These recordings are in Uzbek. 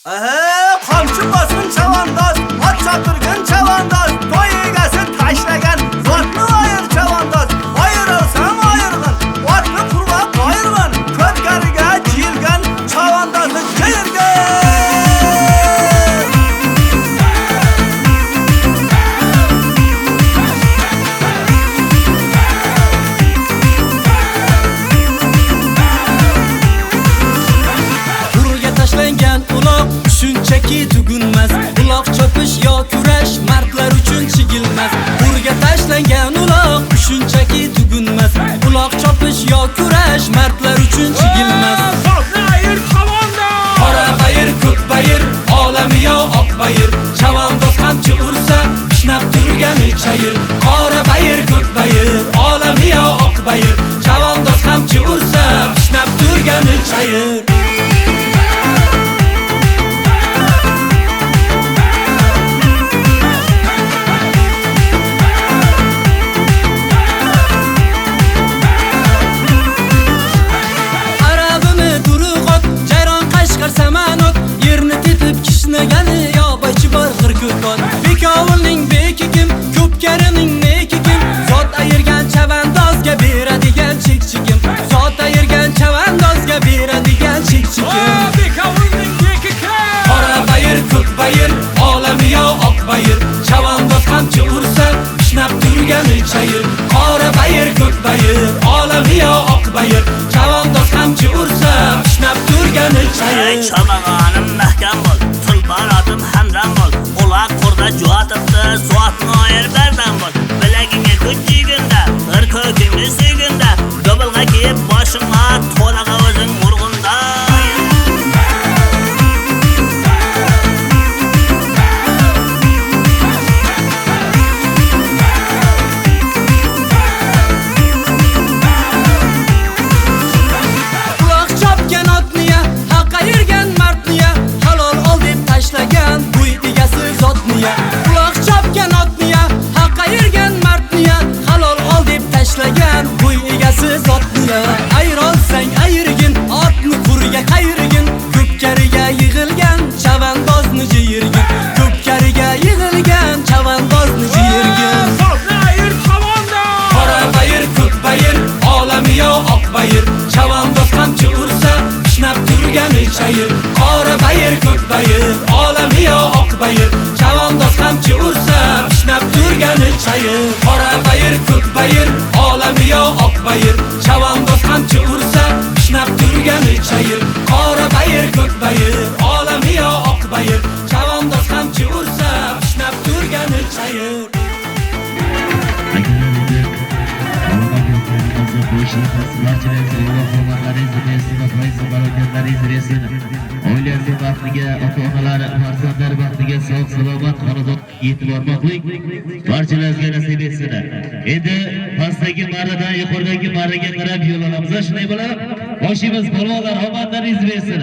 Qamchi basın chavandoz, ot choptirgan chavandoz, to'y egasi tashlagan zotni ayir chavandoz. Ayirolsam ayirg'in, otni qurg'ab qo'yirman, ko'pkariga jiyilgan chavandozni jiyirgan. Shunchaki tugunmas, uloq chopish yo kurash mardlar uchun chigilmas. Burga tashlangan uloq shunchaki tugunmas, uloq chopish yo kurash mardlar uchun chigilmas. Ayir chavandoz, qora bayir, ko'k bayir, olami yo oq bayir, chavandoz qamchi ursa pishnab turgan chayir. Qora bayir, ko'k bayir, olami yo oq bayir, chavandoz qamchi ursa pishnab turgan chayir. Samanot yerni tepib kishnagani yo baychi bor g'irko'kon. Bekovulning beki kim, ko'pkarining neki kim? Zot ayirgan chavandozga beradigan chekchikim. Zot ayirgan chavandozga beradigan chekchikim. bekovulning beki kim? Qora bayir, ko'k bayir, olami yo oq bayir, chavandoz qamchi ursa pishnab turgan chayir. Qora bayir, ko'k bayir, olami yo oq bayir, chavandoz qamchi ursa pishnab turgan chayir. Chamag'anim mahkam bo'l, tulparatim hamdam bo'l. Uloq qurda juatibdi, zotni ayir bardam bo'l. Bilagingga kuch jigunda, bir ko'kingni sugunda, dobilg'a kiyib boshingga to'laga o'zing urg'unda. Uloq chopgan otniya, haq ayirgan mardniya, halol ol deb tashlagan bo'y egasi zotniya. Ayirolsang ayirgin, otni qurga qayrigin, ko'pkariga yig'ilgan chavandozni jiyirgin, ko'pkariga yig'ilgan chavandozni jiyirgin. Ayir chavandoz, qora bayir, ko'k bayir, olami yo oq bayir, chavandoz qamchi ursa pishnab turgan chayir. Qora bayir, ko'k bayir, olami yo oq bayir, chavandoz qamchi ursa pishnab turgan chayir. Qora bayir, ko'k bayir, olami yo oq bayir, chavandoz qamchi ursa pishnab turgan chayir. Qora bayir, ko'k bayir, olami yo oq bayir, chavandoz qamchi ursa pishnab turgan chayir. Oilasi baxtiga, ota-onalar, farzandlar baxtiga sog' salomat xonadon yetib bormoqlik barchalarga nasib etsin. Endi pastdagi marradan yuqoridagi marraga qarab yo'l olamiz. Shunday bo'lib, boshimiz polvonlar omadlaringizni bersin.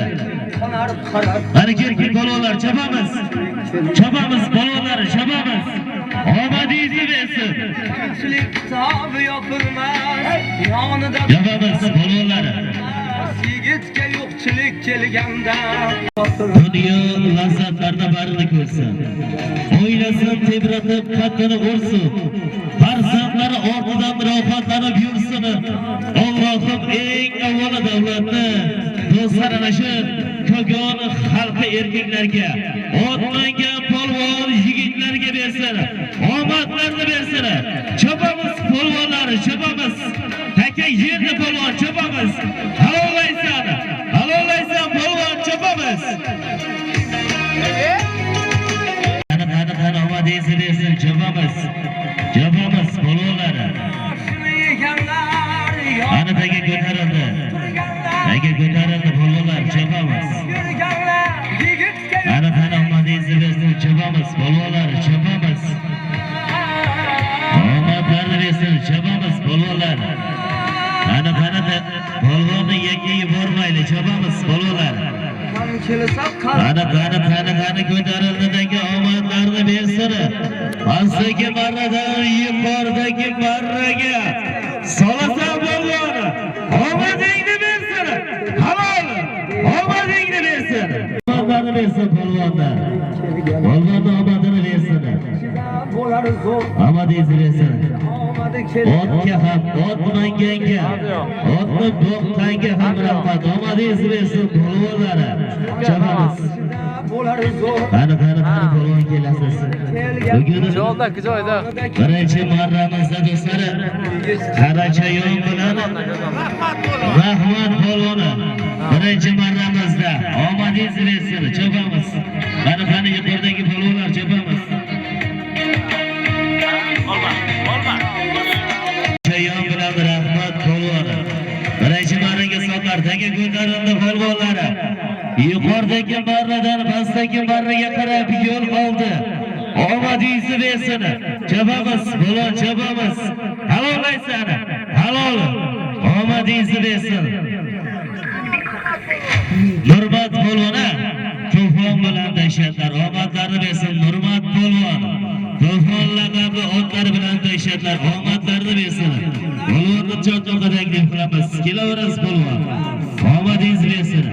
Qani kelin polvonlar chopamiz. Chopamiz polvonlar, chopamiz. Omadingizni bersin. kitobi yopilmas, yonida Chopamiz polvonlar. yigitga yo'qchilik kelganda Dunyo lazzatlarni barini ko'rsin. Oilasini tebratib qaddini ursin. Farzandlari ortidan rohatlanib yursin. Allohim eng avvalo davlatni do'stlar ana shu ko'gon xalqi erkaklarga, otlangan polvon yigitlarga bersin. Omadlarni bersin. Chopamiz polvonlar, chopamiz. Taka yerni polvon chopamiz. Halollaysan. Halollaysan polvon chopamiz. Qani omadingizni bersin, chopamiz. Chopamiz polvonlar. Ana taga ko'tarildi. Taga ko'tarildi polvonlar, chopamiz. Ana qani omadingizni bersin, chopamiz polvonlar, chopamiz. Omadlarni bersin, chopamiz polvonlar. Ana qanada polvonni yakkaga bormayli, chopamiz polvonlar. Qani ko'tarildidagi omadlarni bersin. Pastdagi marradan yuqoridagi marraga solasan polvonni. Omadingni bersin. Halol. Omadingni bersin. omadlarini bersin polvonlar. Polvonlar omadini bersin. Omadingizni bersin. Otga ham, ot manganga, otni bo'qqanga ham rahmat. Omadingizni bersin polvonlari. Chabamiz. Qani polvon kelasiz. Bugun joyda. birinchi marramizda do'stlar, Qarachayon bilan Rahmat polvoni birinchi marramizda omadingizni bersin. Chabamiz. Qani yuqoridagi polvonlar chabamiz. Chayon bilan Rahmat polvoni birinchi marraga sonlardagi ko'tarildi polvonlari. Yuqoridagi marradan pastdagi marraga qarab yo'l oldi. Omadingizni bersin. Chabamiz, polvon chabamiz. Halol aytsan. Halol. Omadingizni bersin. Nurmat polvona To'fon bilan tashatlar. Omadlarini bersin Nurmat polvon. To'fon laqabli otlar bilan tashatlar. Omadlarini bersin. Polvonni cho'tqaga taklif qilamiz. Kelaverasiz polvon. Omadingizni bersin.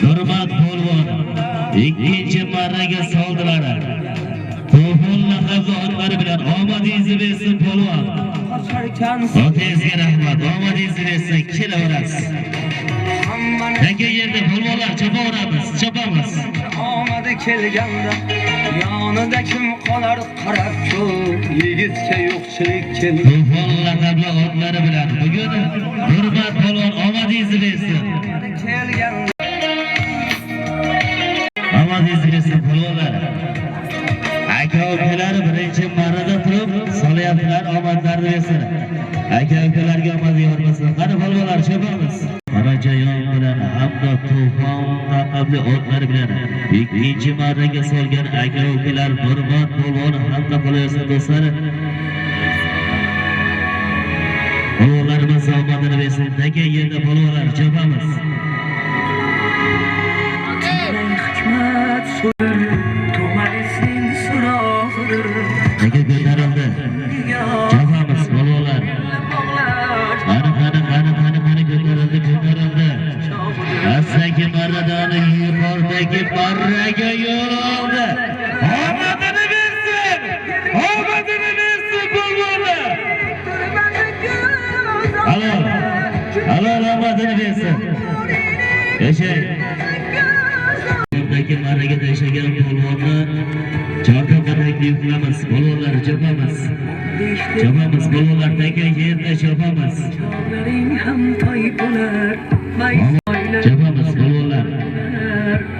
Nurmat polvon ikkinchi marraga soldilar. To'fon laqabli otlar bilan omadingizni bersin polvon. Otangizga rahmat. Omadingizni bersin. Kelaverasiz. Yangi yerda polvonlar chopaveramiz, chopamiz. Omadi kelganda yonida kim qolar qarab shu yigitga yo'qchilik keldi. To'fon laqabli otlari bilan bugun Hurmat polvon omadingizni bersin. Omadingizni bersin polvonlar. Aka-ukalar birinchi marrada turib solyaptilar, omadlarini bersin. Aka-ukalarga omad yormasin. Qani polvonlar chopamiz. Qarachayon bilan hamda To'fon laqabli otlar bilan ikkinchi marraga solgan aka-ukalar Hurmat polvon hamda qo'layotgan do'stlar. Polvonlarimiz omadini bersin. Taka yerda polvonlar chopamiz. Taka ko'tarildi. Chopamiz polvonlar. Qani ko'tarildi. Pastdagi marradan yuqoridagi marraga yo'l oldi. Omadini bersin. Omadini bersin polvonlar. Halol omadini bersin. Yashay. Yuqoridagi marraga tashlagan polvonni cho'tqaga taklif qilamiz. Polvonlar chopamiz. Chopamiz polvonlar taka yerda chopamiz. Chopamiz polvonlar.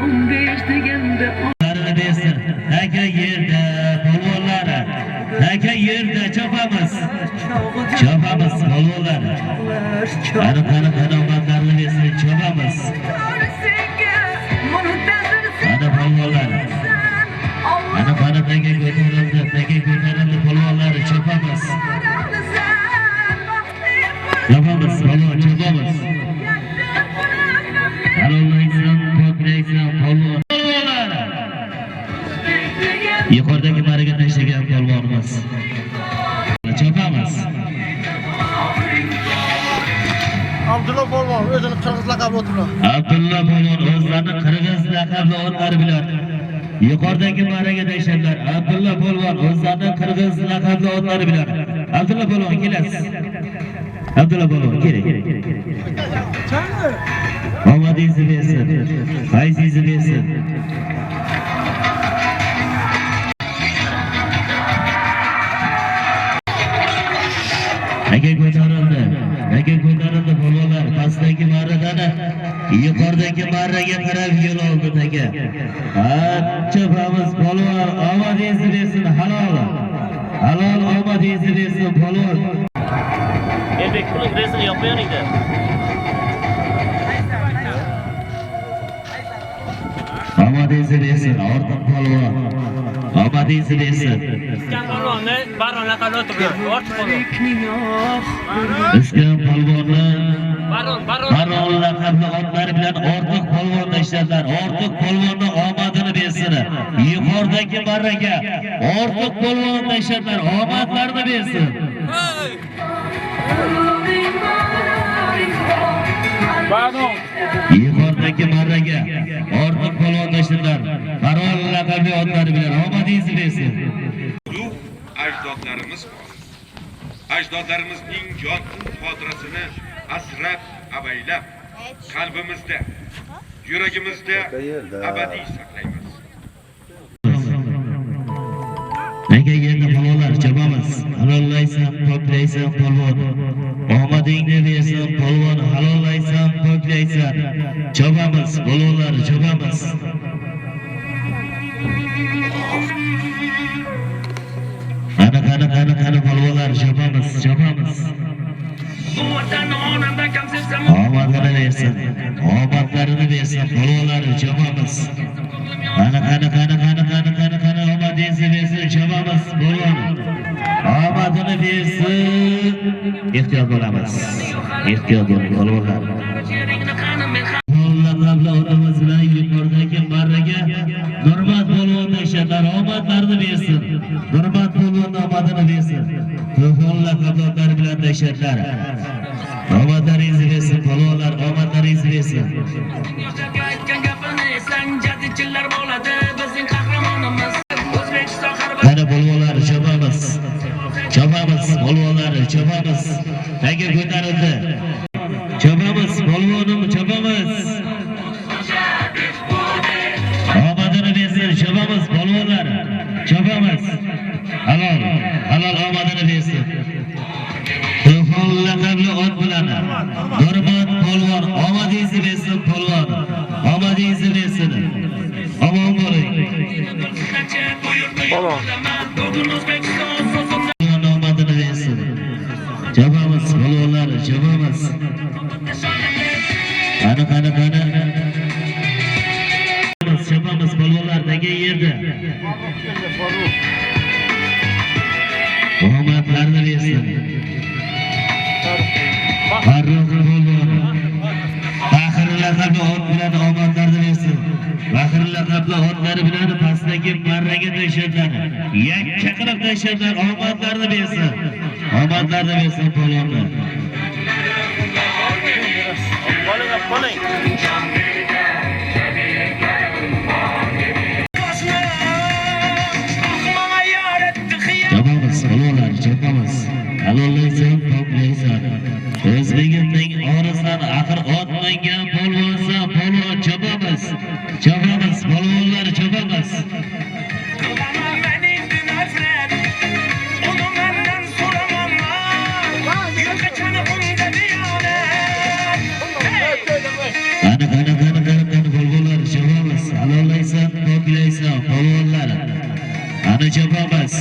15 deganda Qarini bersin. Taka yerda polvonlar. Taka yerda chopamiz. Chopamiz polvonlar. Qani omadlarini bersin. Chopamiz. Qani polvonlar. Qani taka ko'tarildi polvonlar chopamiz. Chopamiz polvon chopamiz. Halollaysan, poklaysan polvon. Yuqoridagi marraga tashlagan polvonimiz. Chopamiz. Abdulla polvon o'zini qirg'iz laqabli o'tirdi. Abdulla polvon o'zlarini qirg'iz laqabli otlari bilan yuqoridagi marraga tashladilar. Abdulla polvon o'zlarini qirg'iz laqabli otlari bilan. Abdulla polvon kelasiz. Abdulla polvon keling. Omadingizni bersin. Fayzingizni bersin. Aka ko'tarildi polvonlar. Pastdagi marradan yuqoridagi marraga qarab yo'l oldi taka. Chopamiz polvon. Omadingizni bersin. Halol omadingizni bersin polvon. Elbek pulning resini yo'q-yo'qingda. Omadingizni bersin. Ortiq polvon. Omadingizni bersin. Polvonni baron laqabli o'tirdi. Ortiq polvon. Iskan polvonni Baron laqabli otlari bilan Ortiq polvon tashladilar. Ortiq polvonni omadini bersin. Yuqoridagi marraga Ortiq polvon tashladilar. Omadlarini bersin. Yuqoridagi pastdagi marraga ortiq polvondoshlar Farol laqabli otlari bilan omadingizni bersin. Ulug' ajdodlarimiz bor. Ajdodlarimizning jon xotirasini asrab avaylab qalbimizda, yuragimizda abadiy saqlaymiz. Nega yerda polvonlar chopamiz, halollaysan, poklaysan polvon. Omadingni bersin polvon, halollaysan, poklaysan. Chopamiz polvonlar, chopamiz. Qani polvonlar, chopamiz. Omadini bersin, omadlarini bersin polvonlar, chopamiz. Qani omadingizni bersin, chopamiz polvon. Omadini bersin. Ehtiyot bo'lamiz. Ehtiyot bo'ling polvonlar. Laqabli otamiz bilan yuqoridagi marraga Nurmat polvon tashlar omadlarini bersin. Nurmat polvon omadini bersin. To'g'on laqabli otlar bilan tashlar. Omadlaringizni bersin polvonlar, omadlaringizni bersin. Qani polvonlar, chopamiz. Polvonlar, chopamiz. Taga ko'tarildi. Chopamiz polvonim, chopamiz. Omadini bersin, chopamiz polvonlar. Chopamiz. Halol omadini bersin. To'g'on laqabli ot bilan Nurmat polvon omadingizni bersin polvon. Omadingizni bersin. Omon bo'ling. Omadini bersin. Chopamiz polvonlar, chopamiz. Qani. Chopamiz polvonlar taga yerda. Omadlarini bersin. Farruh polvon. Faxr laqabli ot bilan omadlarini bersin. Faxr laqabli otlari bilan pastdagi marraga tashadilar. Yakka qilib tashadilar, omadlarini bersin. Omadlarini bersin polvonlar. Qoling. Chopamiz polvonlar, chopamiz. Halollaysan, poklaysan. O'zbegimning orisan, axir ot mingan polvonsan, polvon chopamiz. Polvonlar, chopamiz. Qani polvonlar, chopamiz. Halollaysan, poklaysan, polvonlar. Qani chopamiz.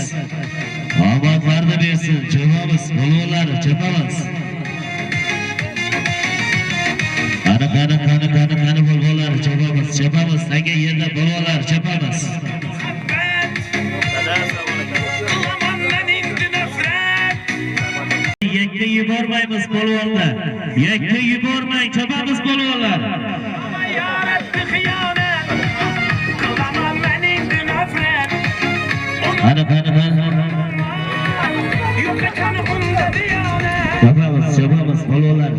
Omadlarni bersin, chopamiz polvonlar, chopamiz. Qani polvonlar, chopamiz. Taga yerda polvonlar, chopamiz. Yakka yubormaymiz polvonlar. Yakka yubormang, chopamiz polvonlar. Qani. Chopamiz polvonlar,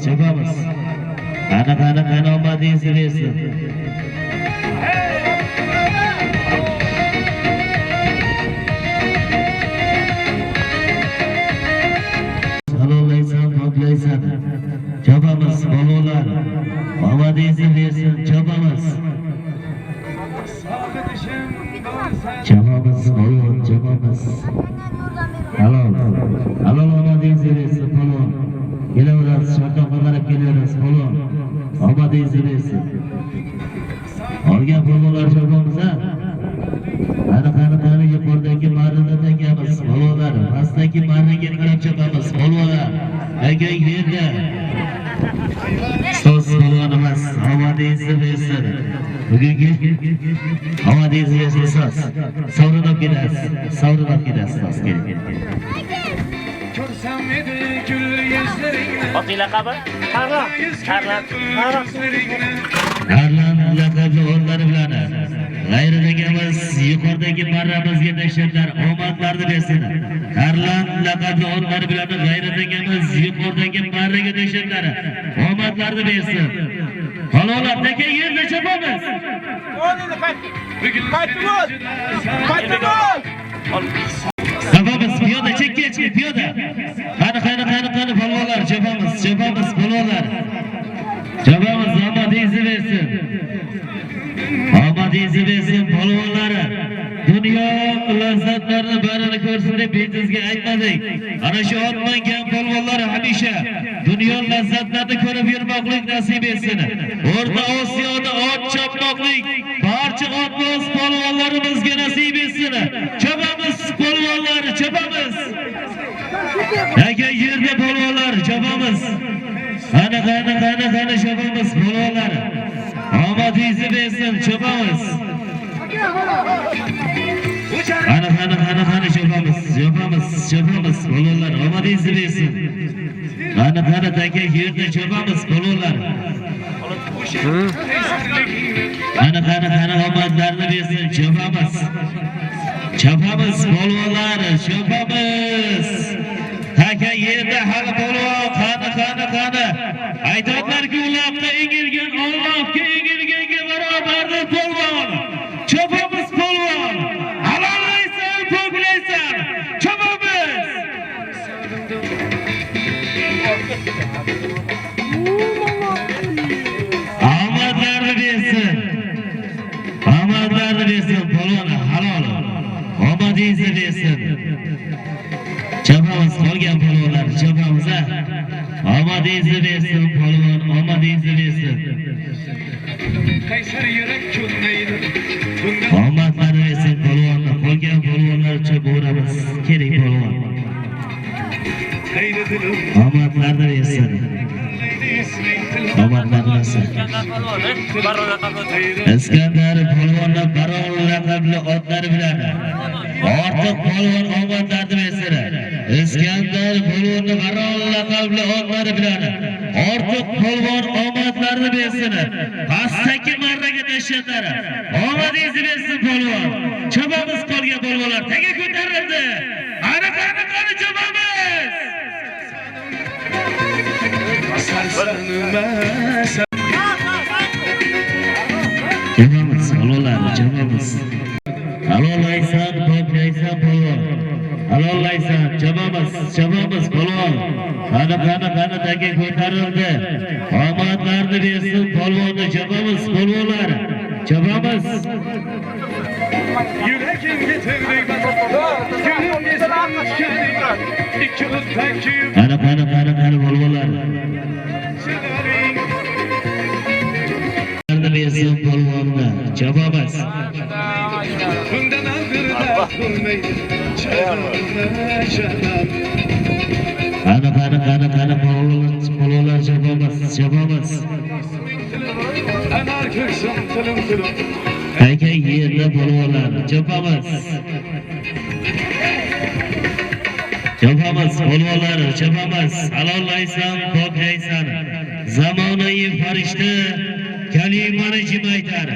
chopamiz. Qani omadingizni bersin. Halollaysan, poklaysan. Chopamiz polvonlar. Omadingizni bersin, chopamiz. Polvon, chopamiz. Halol omadingizni bersin polvon. Kelaverasiz, shartoqqa qarab kelaverasiz polvon. Omadingizni bersin. Olgan polvonlar chopamiz ha. Qani yuqoridagi marrada tangamiz polvonlar. Pastdagi marraga qarab chopamiz polvonlar. Taga yerda. Ustoz polvonimiz omadingizni bersin. Bugungi omadingizni bersin ustoz. Sovrinib ketasiz. Ustoz keling. Oting laqabi? Tarlan laqabli o'rnlari bilan g'ayridan akamiz yuqoridagi marramizga tashladilar. Omadlarni bersin. Tarlan laqabli otlar bilan G'ayrat akamiz yuqoridagi marraga tashladilar. Omadlarni bersin. Halollar taka yerda chopamiz. Chopamiz piyoda chekka chiqib piyoda. Qani palvonlar chopamiz palvonlar. Chopamiz omadingizni bersin. Omadingizni bersin palvonlari. Dunyo lazzatlarini barini ko'rsin deb bejizga aytmadik. Ana shu ot mingan palvonlar hamisha dunyo lazzatlarini ko'rib yurmoqlik nasib etsin. O'rta Osiyoda ot chopmoqlik barcha otboz palvonlarimizga nasib etsin. Chopamiz palvonlar, chopamiz. Aka yerda palvonlar chopamiz. Qani chopamiz palvonlar. Omadingizni bersin, chopamiz. Qani chopamiz palvonlar. Omadingizni bersin. Qani taka yerda chopamiz palvonlar. Qani omadlarni bersin, chopamiz. Chopamiz palvonlar, chopamiz. Taka yerda hali palvon, qani. Aytadilar-ku, uloqqa engilgan Allohga engilganga barobardir palvon. Chopamiz palvon. Halollaysan, poklaysan. Chopamiz. Omadlarni bersin palvon, halol. Omadingizni bersin. Chopamiz qolgan palvonlar, chopamiz ha. Omadingizni bersin palvon, omadingizni bersin. Qaysar yurak ko'nmaydi. Omadlarni bersin palvon, qolgan palvonlar chopaveramiz. Kerak palvon. Omadlarni bersin. Omadlarni bersin. Iskandar palvonni baron laqabli otlari bilan ortiq palvon omadlarni bersin. Iskandar palvonni baron laqabli otlari bilan ortiq polvon omadlarni bersin. Pastdagi marraga tashladilar. Omadingizni bersin polvon. Chopamiz qolgan polvonlar. Taga ko'tarildi. Qani chopamiz. Chopamiz polvonlar, chopamiz. Halollaysan, poklaysan polvon. Halollaysan, chopamiz polvon. Qani taga ko'tarildi. Omadlarni bersin polvonni, chopamiz polvonlar. Chopamiz. Yuragimga tegmayman. Gulimga sanishganingman. Ikkimiz tankiyib. Qani polvonlar. Omadlarni bersin polvonni. Chopamiz. Bundan aldirda bo'lmaydi. Qani polvonlar chopamiz. Anar ko'rsin tilim. Aka yerda polvonlar, chopamiz. Polvonlar, chopamiz. Halollaysan, poklaysan. Zamonaviy farishta kalimani kim aytar?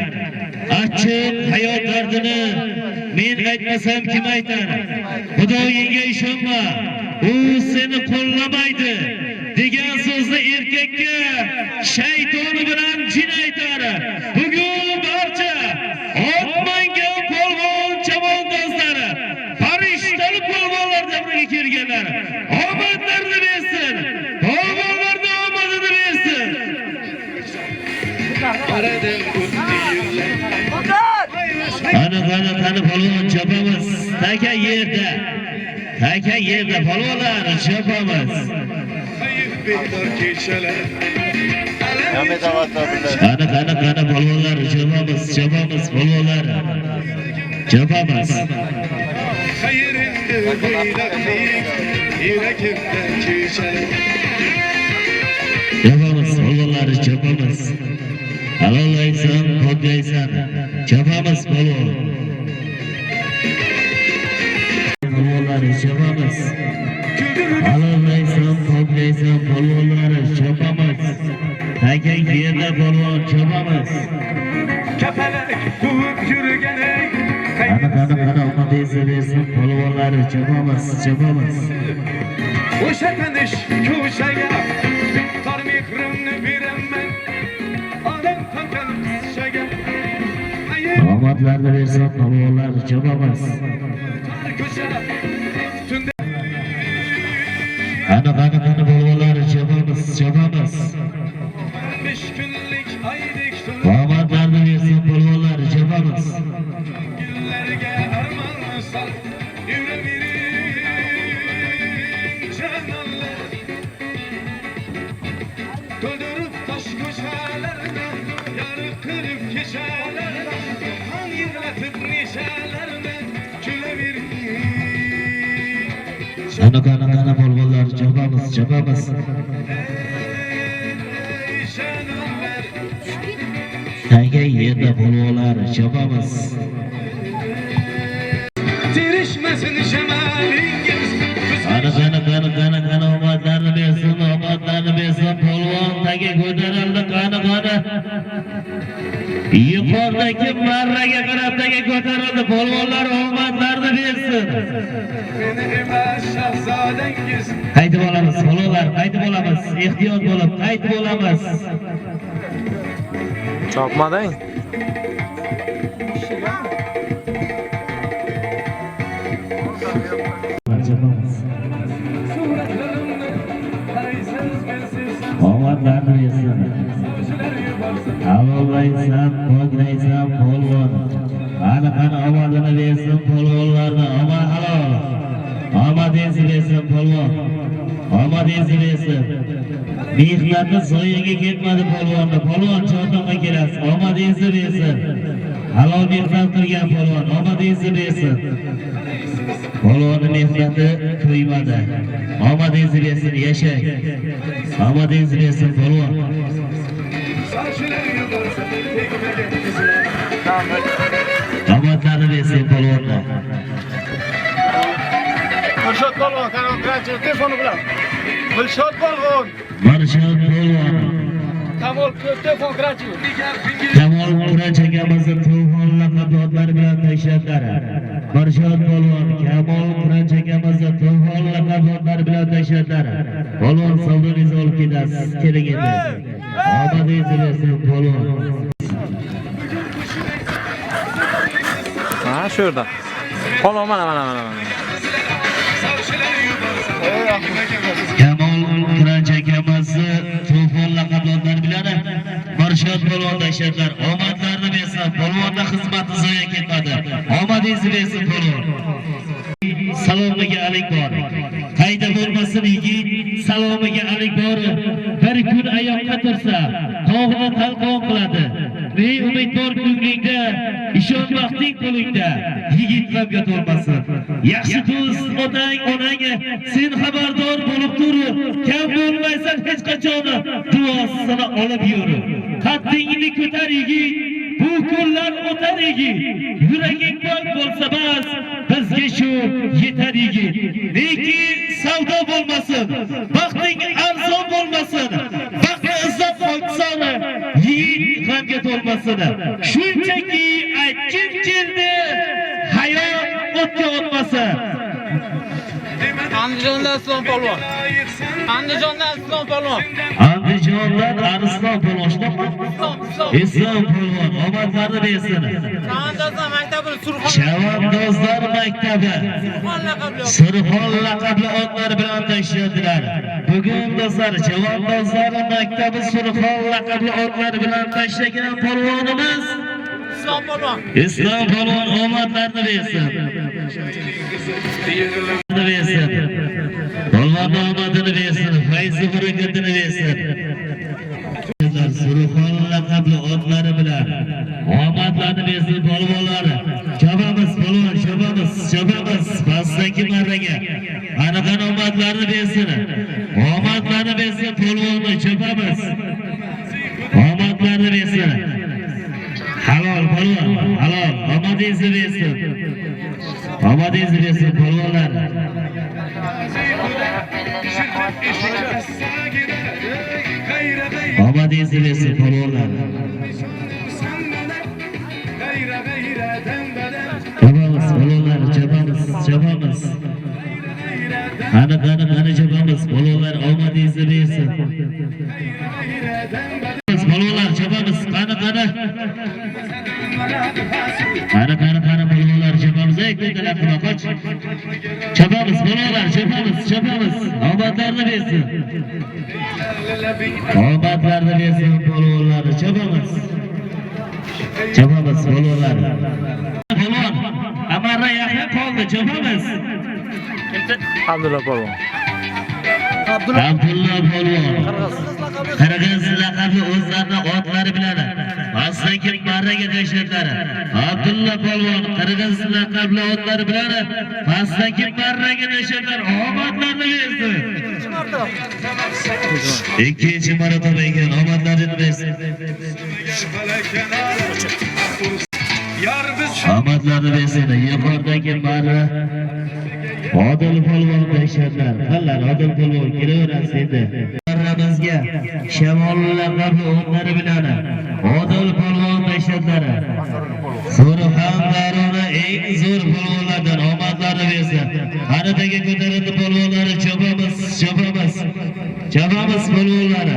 Achchiq hayot dardini men aytmasam kim aytar? Xudoyingga ishonma, u seni qo'llamaydi degan so'zni erkakka shaytoni bilan jin aytar. Bugun barcha otmangan polvon chavandozlari, farishtali polvonlar davriga kelganlar. Omadlarni bersin. Polvonlarga omadini bersin. Qani polvon chopamiz. Taka yerda polvonlar chopamiz. Bedor kechalar. Qani polvonlar chopamiz polvonlar. Chopamiz. Xayrindi bo'ylaqlik, yuragimda kechalar. Chopamiz polvonlar, chopamiz. Halollaysan, poklaysan. Chopamiz polvon. Polvonlar chopamiz. Halollaysan, poklaysan polvonlar chopamiz. Taka yerda polvon chopamiz. Kapalak quvib yurganing Qana omadingiz bersin polvonlar, chopamiz. O'sha tanish ko'chaga tor mehrimni beraman. Odam topgan qizchaga Omadlarni bersin polvonlar, chopamiz. ko'cha tunda Qana polvonlar, chopamiz. 5 kunlik oydek Omadlarni bersin polvonlar, chopamiz. tunlarga armon sol yuravering janonlar. To'ldirib tosh ko'chalarni yorib qilib kechalarni qon yig'latib neshalarni kulavering. Qana polvonlar, chopamiz. Janonlar Tanga yerda polvonlar, chopamiz. tirishmasin shamalingiz. Qana omadlarni bersin polvon taga ko'tarildi. Qana yuqoridagi marraga qarab taga ko'tarildi. Polvonlar omadlarni bersin. Meni emas shahzodangiz. Qaytib olamiz polvonlar, ehtiyot bo'lib qaytib olamiz. Chopmading. Omadlarni bersin. Halollaysan, poklaysan polvon. Qana omadini bersin polvonlarni. Omad halol. Omadingizni bersin polvon. Omadingizni bersin. Mehnatni zoyaga ketmadi polvonni. Polvon cho'ntaga kelasiz. Omadingizni bersin. Halol mehnat qilgan polvon. Omadingizni bersin. Polvonni mehnati to'ymadi. Omadingizni bersin, yashang. Omadingizni bersin polvon. Sochlari yuborsa tegmagan Omadlarni bersin polvonni. Mirshod polvon, kanal telefoni bilan. Mirshod polvon. Mirshod polvon. Kamol telefon kirachi. Kamol Qurach akamizni to'g'on laqablari bilan tashladilar. Mirshod polvon Kamol Qurach akamizni to'g'on laqablari bilan tashladilar. Polvon savdoningizni olib ketasiz. Keling endi. Omadingizni bersin polvon. Ha, shu yerda. Polvon mana. Kamol Qurach akamizni to'g'on laqablari bilan Mirshod polvon tashladilar. Omadlarni bersin. Polvonning xizmati zoya ketmadi. Omadingizni bersin polvon. Salomiga alik bor. Qayda bo'lmasin yigit, salomiga alik bor. Bir kun oyoqqa tursa, tog'ni talqon qiladi. Ne umid bor ko'nglingda, ishon vaqting qo'lingda. Yigit g'amga to'lmasin. Yaxshi do'st, otang, onang sen xabardor bo'lib tur. Kam bo'lmaysan hech qachon. Duosini olib yur. Qaddingni ko'tar yigit. Bu kunlar o'tar yigit. Yuraging pok bo'lsa bas, bizga shu yetar yigit. Lekin savdo bo'lmasin, vaqting arzon bo'lmasin. Vaqtni izzat qo'ysan, yigit g'amga to'lmasin. Shunchaki aytgim keldi, hayot o'tga o'tmasin. Andijondan Islom polvon. Andijondan Islom polvon. Andijondan Arslon polvon. Islom polvon omadlarni bersin. Chavandozlar maktabi Surxon. Chavandozlar maktabi Surxon laqabli otlar bilan tashladilar. Bugun do'stlar Chavandozlar maktabi Surxon laqabli otlar bilan tashlagan polvonimiz Islom polvon omadlarni bersin. Polvon omadini bersin, fayzi barakatini bersin. Surxon laqabli otlari bilan omadlarni bersin polvonlar. Chopamiz polvon, chopamiz. Pastdagi marraga qanaqa omadlarni bersin. Omadlarni bersin polvonni, chopamiz. Omadlarni bersin. Halol polvon, halol. Omadingizni bersin. Omadingizni bersin polvonlar. Omadingizni bersin polvonlar. Chopamiz çapamiz. Qani çapamiz. Polvonlar omadingizni bersin. Polvonlar çapamiz. Qani. Qani polvonlar çapamiz. Ey ko'talar qilma qoch. Çapamiz polvonlar çapamiz. Omadlarni bersin. Omadlarni bersin polvonlar çapamiz. Çapamiz polvonlar. Polvon Amarra Yahya qoldi çapamiz. Abdulla polvon. Abdulla polvon. Qirg'iz laqabli o'zlarini otlari bilan Aslanki marraga tashladilar. Abdulla polvon Qirg'iz laqabli otlari bilan Aslanki marraga tashladilar. Omadlarni bersin. Ikkinchi marotaba ekan omadlarini bersin. Omadlarni bersin. Yuqoridagi marra Odil polvon tashladilar. Qillar Odil polvon kelaverasiz endi. Marramizga shamol laqabli o'tlari bilan Odil polvon tashladilar. Surxon daroni eng zo'r polvonlardan omadlarni bersin. Qanidagi ko'tarildi polvonlari chopamiz polvonlari.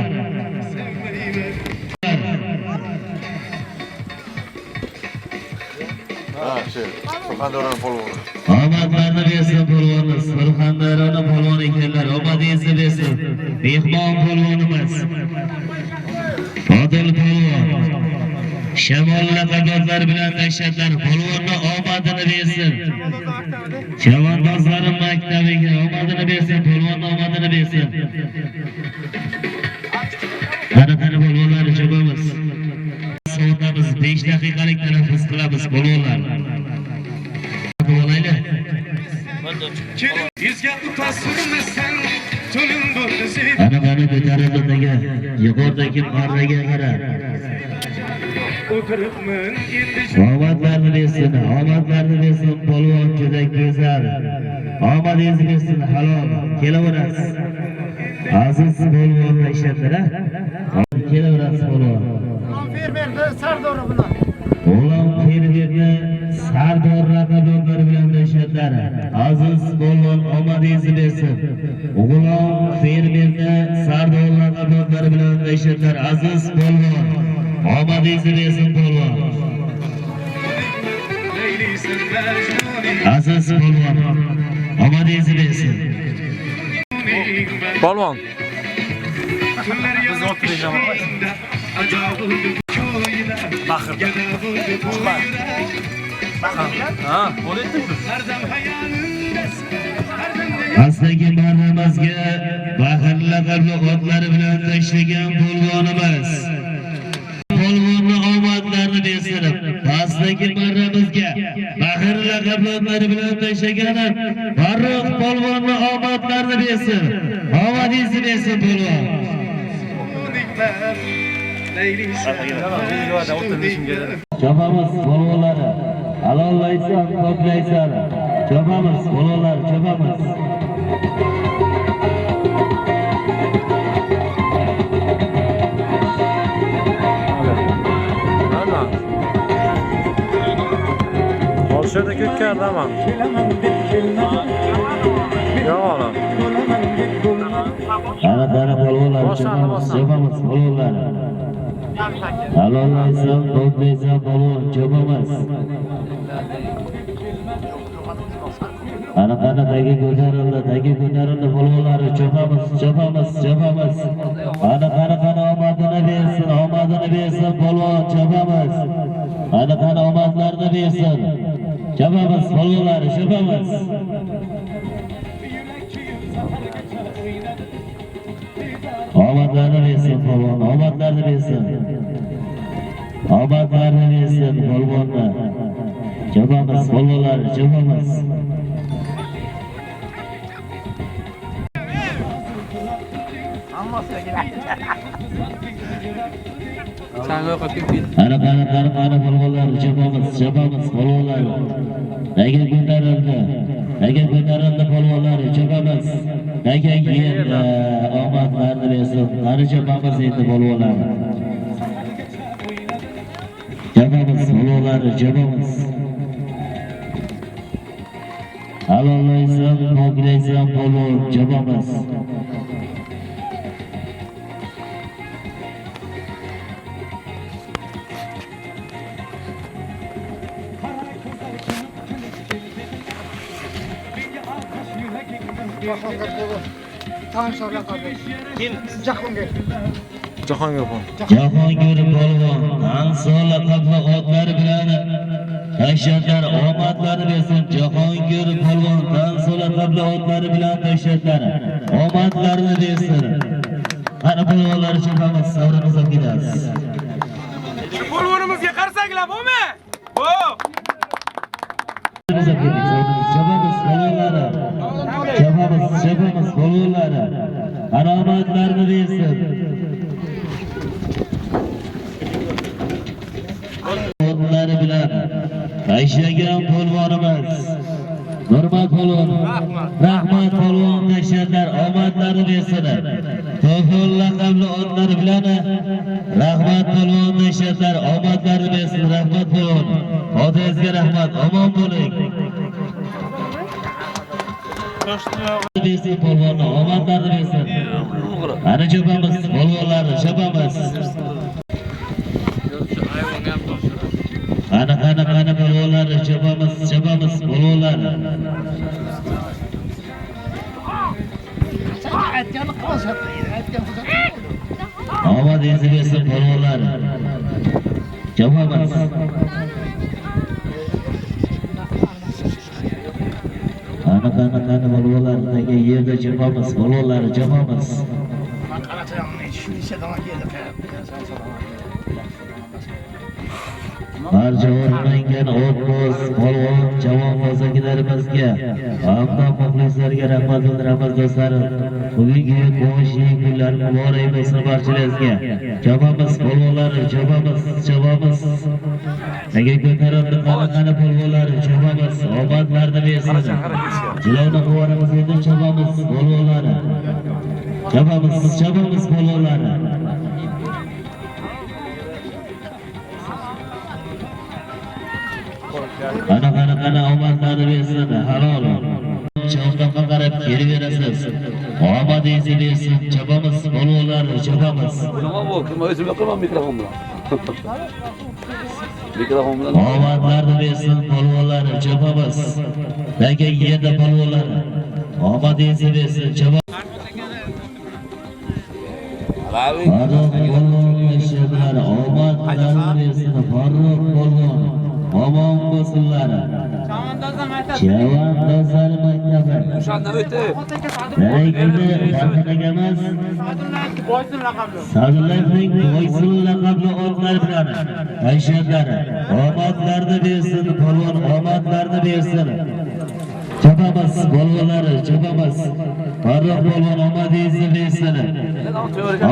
Surxondaryo polvoni. Omadlarni bersin polvonimiz. Surxondaryo polvon ekanlar. Omadingizni bersin. Mehmon polvonimiz. Odil polvon. Shamol laqablar bilan tashladilar. Polvonni omadini bersin. Chavandozlarim maktabiga omadini bersin. Polvonni omadini bersin. Qani polvonlar chopamiz. So'tamiz 5 daqiqalik tanaffus qilamiz polvonlar. Olayli. Bizga utasirmisan to'lim bo'lsa Qani ko'tarildidagi yuqoridagi marraga qara. o'tiribman endi Omadlarni bersin polvon juda go'zal. Omadingizni bersin halol. Kelaverasiz. Aziz polvon tashladilar. Kelaverasiz polvon. Fermerni Sardor bilan. O'g'lon fermerni Sardor raqablari bilan tashladilar. Aziz polvon omadingizni bersin. O'g'lon fermerni Sardor raqablari bilan tashladilar. Aziz polvon omadingizni bersin polvon. leylisin majnuni Aziz polvon omadingizni bersin. Polvon. kunlar yozib ishingda ajoyib ko'ylar Ha, bo'laydi. hardam hayolindasan hardam Aslagi marramizga Baxir laqabli otlari bilan tashlagan polvonimiz. Polvonni omadlarini bersin. Aslagi marramizga Baxir laqabli otlari bilan tashlagan Farruh polvonni omadlarini bersin. Omadingizni bersin polvon. Chopamiz polvonlari. Halollaysan, toplaysan. Chopamiz polvonlar, chopamiz. Ana. Olshada ko'kkardi ama. Yo'q ola. Ana polvonlar, chopamiz polvonlar. Halollaysan, toplaysan polvon, chopamiz. Ana tagi ko'tarildi polvonlari chopamiz. Ana omadini bersin polvon, chopamiz. Ana omadlarini bersin. Chopamiz polvonlari, chopamiz. Omadlarini bersin polvon, omadlarini bersin polvonni. Chopamiz polvonlari, chopamiz. Ana polvonlar, chopamiz polvonlar. Nega ko'tarildi polvonlar, chopamiz. Nega endi omadlarni bersin. Qani chopamiz endi polvonlar. Chopamiz polvonlar, chopamiz. Halollaysan, poklaysan polvon javomiz. Jahongir polvon Tanso laqabli otlar bilan tashatlar omadlari bersin. Jahongir polvon Tanso laqabli otlari bilan tashatlar omadlarini bersin. Qani polvonlar chaqamiz, sabrimiz ketamiz. Polvonimizga qarsaklar bo'lmi? Xo'p. Chabamiz polvonlari. Chabamiz polvonlari. Aromatlarni bersin. Otlari bilan tashlagan polvonimiz Nurmat polvon, Rahmat polvon tashatlar omadlari bersin. To'g'ri laqabli otlari bilan Rahmat polvon tashatlar omadlari bersin. Rahmat polvon, otangizga rahmat, omon bo'ling. Bersin polvonni, omadlarni bersin. Ana chopamiz polvonlarni, chopamiz. Qani polvonlar chopamiz polvonlar. Omad esi bersin polvonlar. Chopamiz. Qani polvonlar, taga yerda chopamiz polvonlar, chopamiz. Barcha o'rgangan o'tboz, polvon, javon bozagilarimizga hamda muxlislarga rahmat bildiramiz do'stlarim. Bugungi qo'shni kunlar muborak bo'lsin barchalaringizga. Javonimiz polvonlari, javonimiz. Nega ko'tarildi qani polvonlari, javonimiz omadlarni bersin. Jilovni quvonamiz endi javonimiz polvonlari. Javonimiz polvonlari. Qani omadlarni bersin, halol. Chavtoqqa qarab kelaverasiz. Omadingizni bersin, chopamiz polvonlar, chopamiz. Omadlarni bersin polvonlar, chopamiz. Taga yerda polvonlar. Omadingizni bersin, chopamiz. Farruq polvon tashatlar omadlarni bersin, Farruq polvon. Omon bo'lsinlar. Chavandozlar maktabi. O'shanda o'tdi. Lekin Farhod akamiz Sadullayevning Boysun laqabli otlar bilan tashatlar omadlarni bersin, polvon omadlarni bersin. Chopamiz polvonlari, chopamiz. Farruq polvon omadingizni bersin.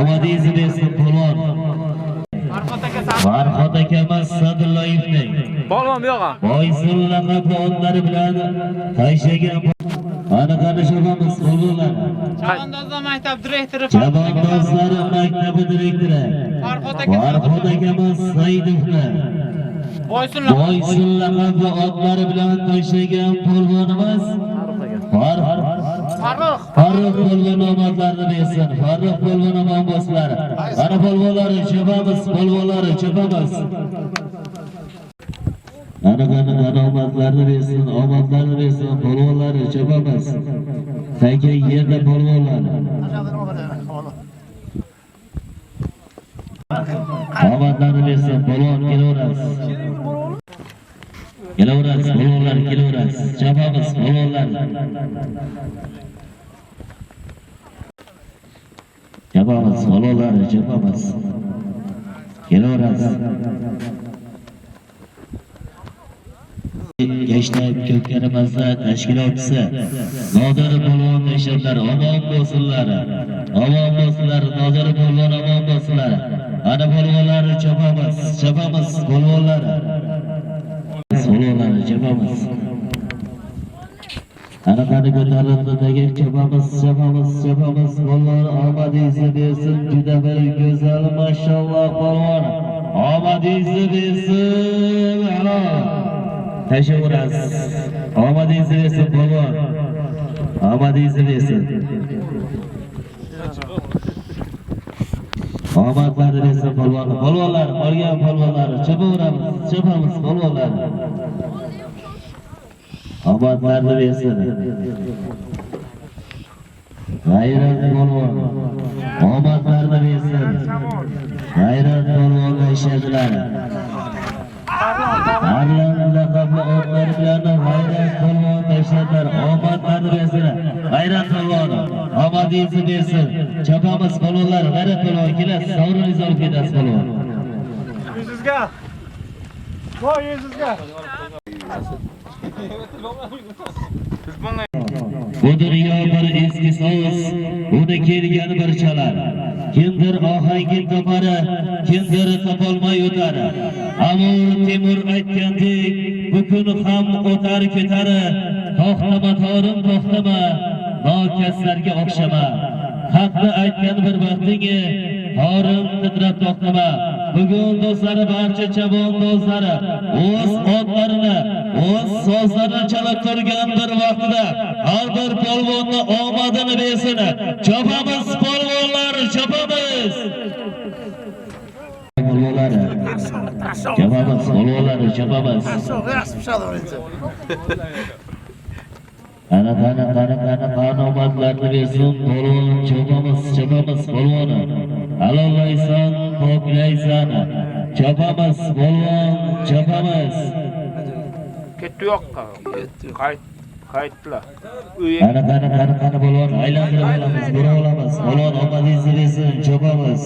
Omadingizni bersin polvon. Farhod akamiz Sadullayevning Polvon bu yo'qa. Boysun laqabli otlari bilan tashagan qani chopamiz polvonlar. Chavandozlar maktab direktori Chavandozlar maktabi direktori Farhod akamiz Saidovni Boysun laqabli otlari bilan tashagan polvonimiz Farruq polvon omadlarni bersin. Farruq polvon omon bo'lsinlar. Qani polvonlari, chopamiz polvonlari, chopamiz. Qani omadlarni bersin, omadlarni bersin, polvonlari, chopamiz. Taga yerda polvonlar. Omadlarni bersin, polvon kelaverasiz. Polvonlar kelaverasiz. Chopamiz polvonlar. Chopamiz polvonlar, chopamiz. Kelaverasiz. Yoshlar ko'pkarimizda tashkilotchisi Nodir polvon tashatlar omon bo'lsinlar. Omon bo'lsinlar, Nodir polvon omon bo'lsinlar. Ana polvonlar chopamiz polvonlar. Polvonlar chopamiz. Ana ko'tarildi chopamiz. Polvon omadingizni bersin. Juda bir go'zal, mashalloh polvon. Omadingizni bersin. Tashaverasiz. Omadingizni bersin polvon. Omadingizni bersin. Omadlarni bersin polvon. Polvonlar, qolgan polvonlar chapaveramiz, chapamiz polvonlar. Omadlarni bersin. G'ayrat polvon. Omadlarni bersin. G'ayrat polvonga ishadilar. Arlan laqabli otlar bilan g'ayrat polvon tashladilar. Omadlarni bersin. G'ayrat polvon. Omadingizni bersin. Chapamiz polvonlar, g'ayrat polvon kelasiz. Sovringizni olib ketasiz polvon. Yuzingizga. Voy yuzingizga. Bu dunyo bir eski so'z, uni kelgan bir chalar. Kimdir ohangin topari, kimdir topolmay o'tar. Amir Temur aytgandek, bu kun ham o'tar ketar. To'xtama torim to'xtama, nokaslarga o'xshama. Haqni aytgan bir vaqtinga torim titrab to'xtama. Bugun do'stlari barcha chavon do'stlari o'z otlarini, o'z sozlarini chalib turgan bir vaqtida har bir polvonni omadini bersin. Chopamiz polvonlar, chopamiz. Polvonlar. Chopamiz polvonlar, chopamiz. Qani omadlarni bersin polvon, chopamiz polvoni. Halollaysan, poklaysan. Chopamiz polvon, chopamiz. Ketdi yo'qqa. Qaytdilar. Qani polvon, aylantirib olamiz, bura olamiz. Polvon omadingizni bersin, chopamiz.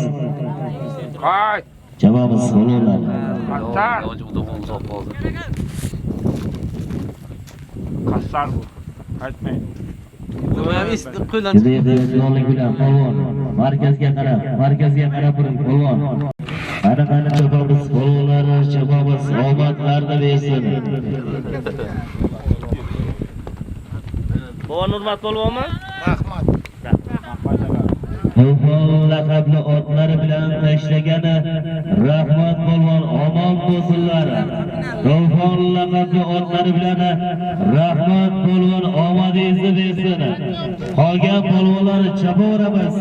Qayt. Chopamiz polvonlar. Qasar. Qasar bu. Qaytmaydi. Yo'llik bilan polvon, markazga qarab turing polvon. Qani chopamiz polvonlar, chopamiz, omadlarni bersin. Polvon Nurmat polvonmi? Rahmat. Polvon laqabli otlari bilan tashlagani rahmat polvon, omon bo'lsinlar. Polvon laqabli otlari bilan rahmat polvon, omadingizni bersin. Qolgan polvonlar chapaveramiz.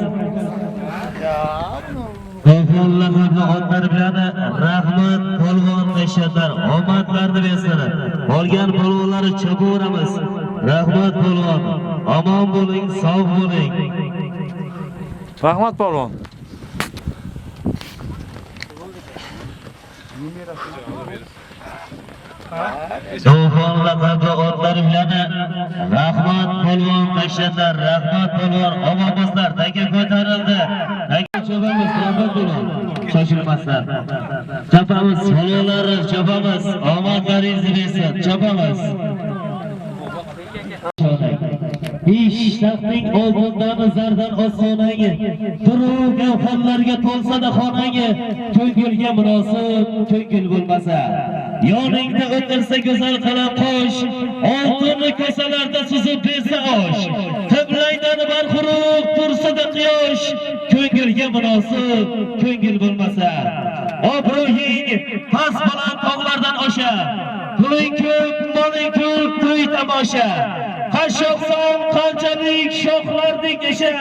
Polvon laqabli otlari bilan rahmat polvon tashladilar. Omadlarni bersin. Qolgan polvonlar chapaveramiz. Rahmat polvon, omon bo'ling, sog' bo'ling. Rahmat polvon. To'fon laqabli otlar bilan rahmat polvon tashladilar. Rahmat polvon, omon bo'lsinlar. Taga ko'tarildi. Taga chopamiz, rahmat polvon. Shoshilmaslar. Chopamiz polvonlar, chopamiz. Omadlaringizni bersin. Chopamiz. Ishtaxting oldindan zardan ostonangi, turib gavharlarga to'lsa-da xonangi, ko'ngilga munosib ko'ngil bo'lmasa, yoningda o'tirsa go'zal qalam qo'sh, oltin kosalarda suzib bersa osh, qiblaydan barquruq tursa-da quyosh, ko'ngilga munosib ko'ngil bo'lmasa, obro'ying past baland tog'lardan osha, puling ko'p, moling ko'p, to'y tomosha. Qashshoqson qanchalik shoxlardek esha,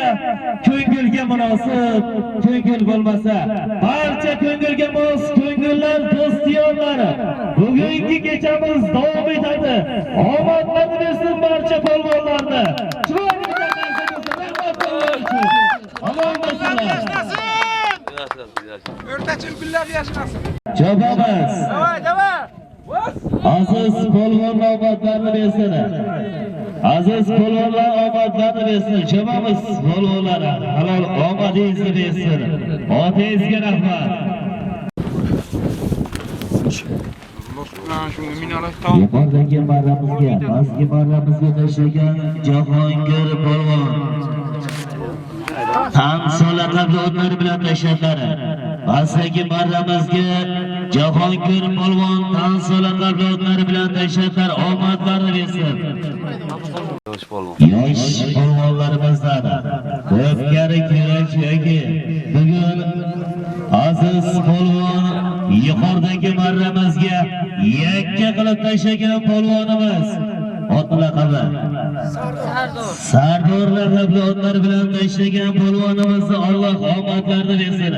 ko'ngilga munosib ko'ngil bo'lmasa, barcha ko'ngilga mos ko'ngillar do'stiyonlari bugungi kechamiz davom etadi. Omadlarni bersin barcha polvonlarni. Chiroyli rahmat polvon. Omon bo'lsinlar. O'rtacha kunlar yashnasin. Chopamiz. Davay. Aziz polvon omadlarni bersin. Aziz polvonlar omadlarni bersin. Chopamiz polvonlar, halol omadingizni bersin. Otangizga rahmat. Yuqoridagi marramizga, pastki marramizga tashlagan Jahongir polvon Tanso laqabli otlari bilan tashladilar. Pastki marramizga Jahongir polvon Tanso laqabli otlari bilan tashladilar. Omadlarni bersin. Yosh polvonlarimizdan ko'pkari kelajagi bugun aziz polvon yuqoridagi marramizga yakka qilib tashlagan polvonimiz ot laqabi. Sardor laqabli otlar bilan tashlagan polvonimizni Alloh omadlarini bersin.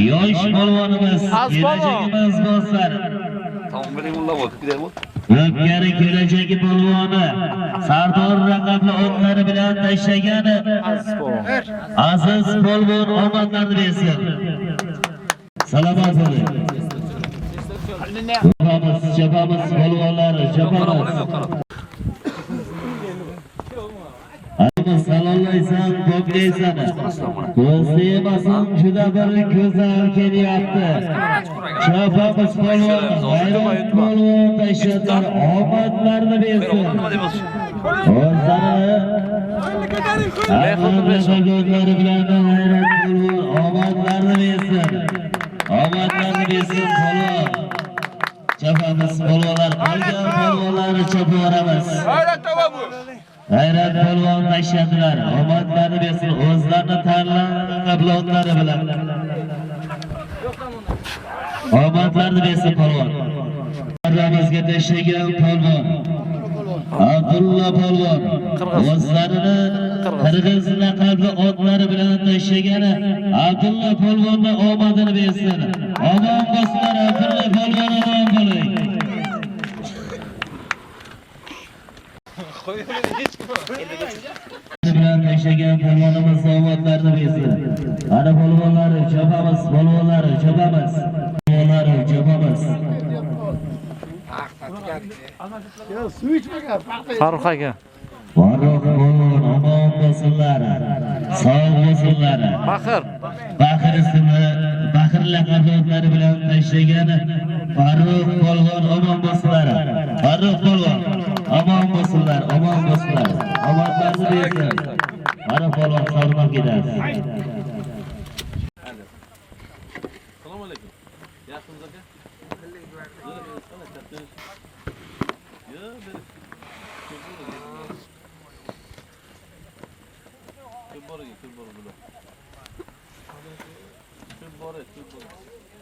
Yosh polvonimiz, kelajagimiz do'stlar. O'pkari kelajagi polvoni Sardor raqamli otlari bilan tashlagan aziz polvon omadlarini bersin. Salomat bo'ling. Chopamiz polvonlari, chopamiz. Salonlaysan, poklaysan. Ko'zda emasin, juda bir go'zal kelyapti. Chopamiz polvon, hayron polvon tashlatlar, omadlarini bersin. O'zlari go'zlari bilan hayron polvon, omadlarini bersin. Omadlarini bersin polvon. Chopamiz polvonlar, qolgan polvonlarni chopaveramiz. G'ayrat polvon tashladilar, omadlarini bersin, o'zlarini tanlagan qablotlari bilan. Omadlarini bersin polvon. Ramazga tashlagan polvon Abdulla polvon o'zlarini qirg'iz laqabli otlari bilan tashlagani Abdulla polvonning omadini bersin. Omon bo'lsinlar, Abdulla polvon omon bo'ling. bilan tashlagan polvonimiz omadlarini bersin. Ana polvonlari chopamiz, polvonlari chopamiz. Polvonlari chopamiz. Farruh aka. Farruh polvon omon bo'lsinlar. Sog' bo'lsinlar. Baxir ismi, Baxir laqabli otlari bilan tashlagan Farruh polvon omon bo'lsinlar. Farruh polvon omon bo'lsinlar, omon bo'lsinlar. Omadlarini bersin. Farruh polvon sog'lom ketadi. Assalomu alaykum. Yaxshimisiz aka?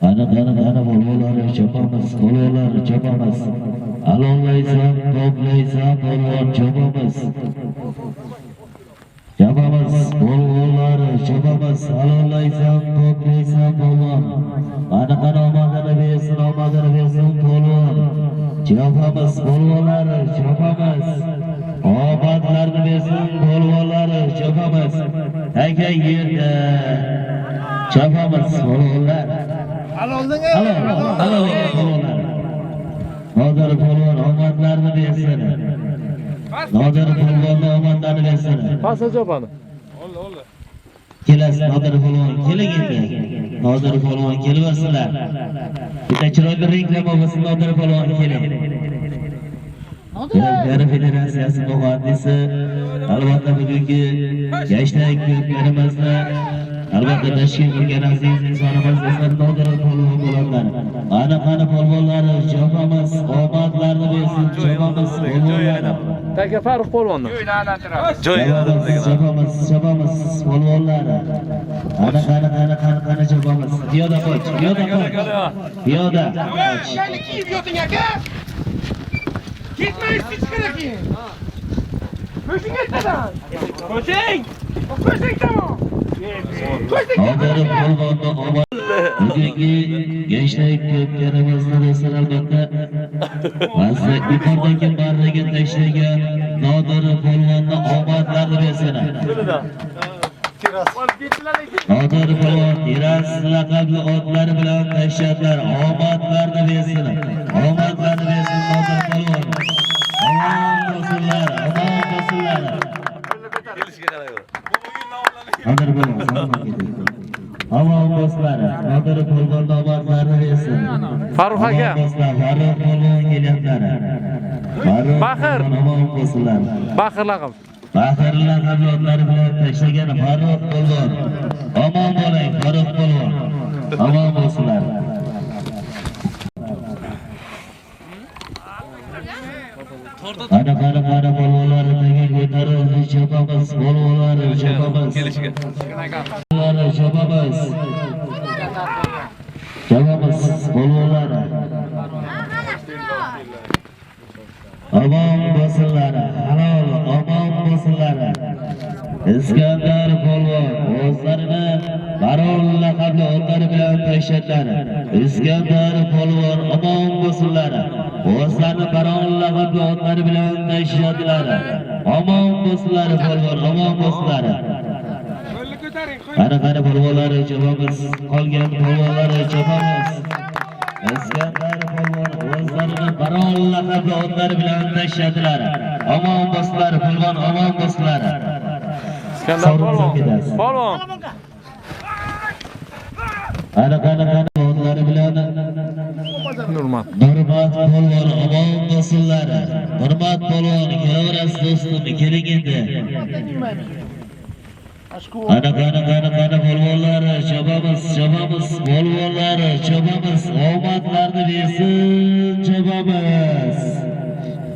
Ana polvonlari chopamiz, polvonlari chopamiz. Alonlaysan, toplaysan, polvon chopamiz. Chopamiz, polvonlari chopamiz. Alonlaysan, toplaysan, polvon. Ana omadini bersin, omadini bersin, polvon. Chopamiz, polvonlari chopamiz. Omadlarini bersin, polvonlari chopamiz. Aka yerda chopamiz, polvonlar. Nodir polvon omadlarini bersin. Nodir polvonni omadlarini bersin. Pasa chopadi. Kelasiz Nodir polvon, keling endi. Nodir polvon kelaversinlar. Bitta chiroyli reklama bo'lsin, Nodir polvon keling. Yoshlar federatsiyasi muhandisi albatta bugungi yoshlar ko'plarimizni albatta tashkil qilgan aziz insonimiz esa Nodir polvon bo'ladilar. Ana qani polvonlari chopamiz, omadlarini bersin, chopamiz polvonlari. Taka Farruh polvonni. Chopamiz polvonlari. Ana qani chopamiz. Piyoda qoch, piyoda. Gitmeyin siz kerekin. Koşun etmeden. Koşun. Koşun tamam. Nodir polvonni bugungi gençlik ko'plarimizni esa albatta mazza yuqoridagi barraga tashlagan Nodir polvonni omadlarini bersin. Nodir polvon Tiras laqabli otlari bilan tashladilar, omadlarini bersin. Omadlarini bersin Nodir polvon. Omon bo'lsinlar, omon bo'lsinlar. Nodir polvon omon bo'lsinlar. Nodir polvonni omadlarini bersin. Farruh aka. Farruh polvon kelyaptilar. Baxir. Omon bo'lsinlar. Baxir laqab. Baxir laqabli otlari bilan tashlagan Farruh polvon. Omon bo'ling, Farruh polvon. Omon bo'lsinlar. Ana polvonlari tagiga ko'tarib chopamiz, polvonlari chopamiz. Chopamiz. Chopamiz polvonlari. Omon bo'lsinlar, halol omon bo'lsinlar. Iskandar polvon o'zlarini Baron laqabli otlar bilan tashladilar. Iskandar polvon omon bo'lsinlar. O'zlarini Baron laqabli otlar bilan tashladilar. Omon bo'lsinlar polvon, omon bo'lsinlar. Qani polvonlar javobiz, qolgan polvonlar javobiz. Iskandar polvon o'zlarini Baron laqabli otlar bilan tashladilar. Omon bo'lsinlar polvon, omon bo'lsinlar. Iskandar polvon. Polvon. Qani otlar bilan Nurmat. Nurmat polvon omon bo'lsinlar. Nurmat polvon kelaverasiz do'stim, keling endi. Qani polvonlar chabamiz, polvonlar chabamiz, omadlarni bersin chabamiz.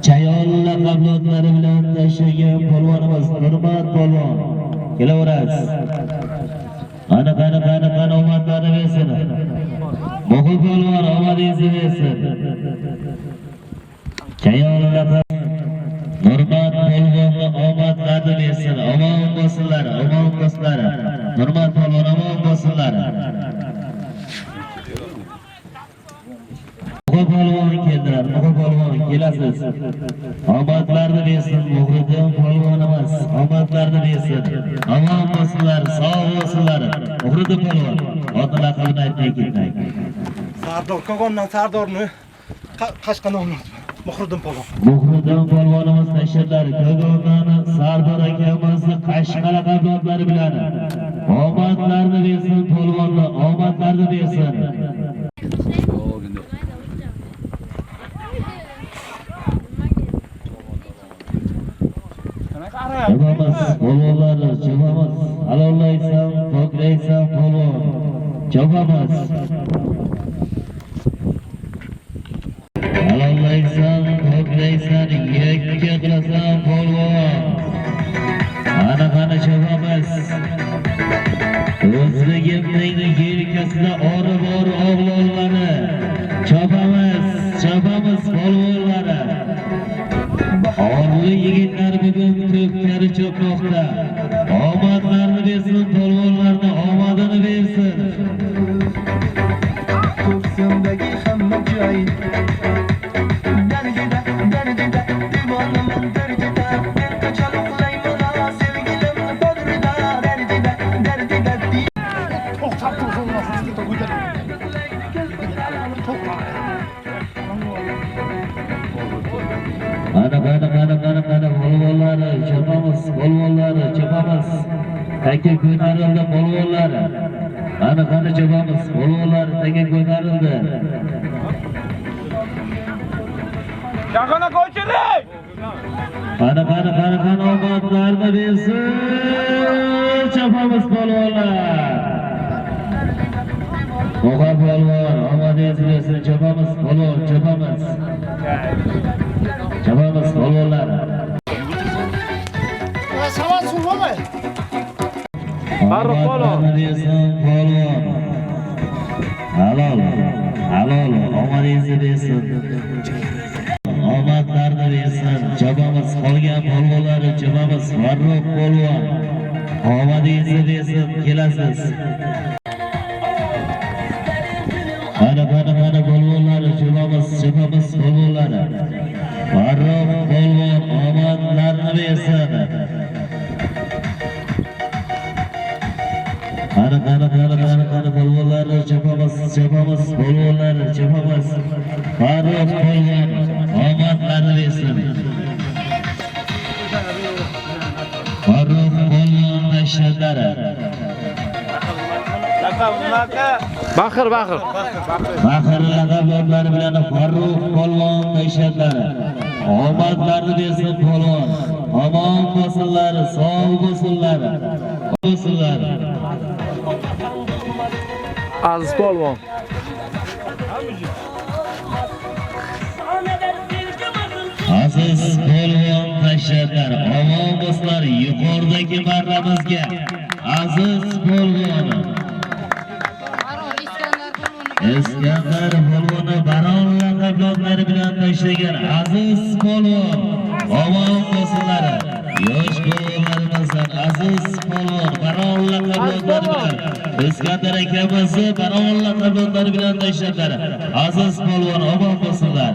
Chayon laqablotlari bilan tashlagan polvonimiz Nurmat polvon kelaverasiz. Qani omadlarni bersin. Mo'g'ul polvon omadingizni bersin. Chayon laqab Nurmat polvonga omadlarni bersin. Omon bo'lsinlar, omon bo'lsinlar. Nurmat polvon omon bo'lsinlar. Mo'g'ul polvon keldilar, Mo'g'ul polvon kelasiz. Omadlarni bersin Muhriddin polvonimiz, omadlarni bersin. Omon bo'lsinlar, sog' bo'lsinlar. Muhriddin polvon, ot laqabini aytmay ketmang. Sardor Kogondan Sardorni Qashqardan olmoqchi. Muhriddin polvon. Muhriddin polvonimiz tashladilar. Kogondan Sardor akamizni Qashqar laqablari bilan omadlarni bersin polvonlar, omadlarni bersin. Chabamiz, polvonlar, chabamiz. Halollaysan, poklaysan polvon. Chabamiz. Halollaysan, poklaysan, yakka qilasan polvon. Qani chabamiz. O'zligimning yelkasida ori bor o'g'lonlari. Chabamiz polvonlari. Orli yigitlar bugun to'pkari cho'kmoqda. Omadlarni bersin polvonlarni, omadini bersin. Ko'ksimdagi hamma joy dardida devonaman dardida men qachon uxlayman sevgilimni bodrida dardida To'xtab tursin, sizga ko'tarib. Qani polvonlar chopamiz, polvonlar chopamiz. Taka ko'tarildi polvonlar. Qani chopamiz, polvonlar taka ko'tarildi. Yaqina ko'chiring. Qani omadlarni bersin. Chopamiz polvonlar. Mo'g'ul polvon omadingizni bersin. Chopamiz polvon, chopamiz. Chabamiz polvonlar. Savat suvmay. Farruh polvon. Polvon. Halol, omadingizni bersin. Omadlarni bersin. Chabamiz qolgan polvonlar, chabamiz Farruh polvon. Omadingizni bersin, kelasiz. Qani polvonlar, chabamiz polvonlar. Farruh polvon omadlarni bersin. Qani polvonlar, chabamiz polvonlar, chabamiz. Farruh polvon omadlarni bersin. Farruh polvon tashladilar. Baxir. Baxir laqablari bilan Farruh polvon tashladilar. Omadlarni bersin polvon. Omon bo'lsinlar, sog' bo'lsinlar. Aziz polvon. Aziz polvon tashladilar. Omon bo'lsinlar yuqoridagi marramizga. Aziz polvon. Iskandar polvoni Baron laqab avlodlari bilan tashlagan aziz polvon omon bo'lsinlar. Yosh polvonlarimizdan aziz polvon baronlar avlodlari bilan Iskandar akamizni baronlar avlodlari bilan tashladilar. Aziz polvon omon bo'lsinlar.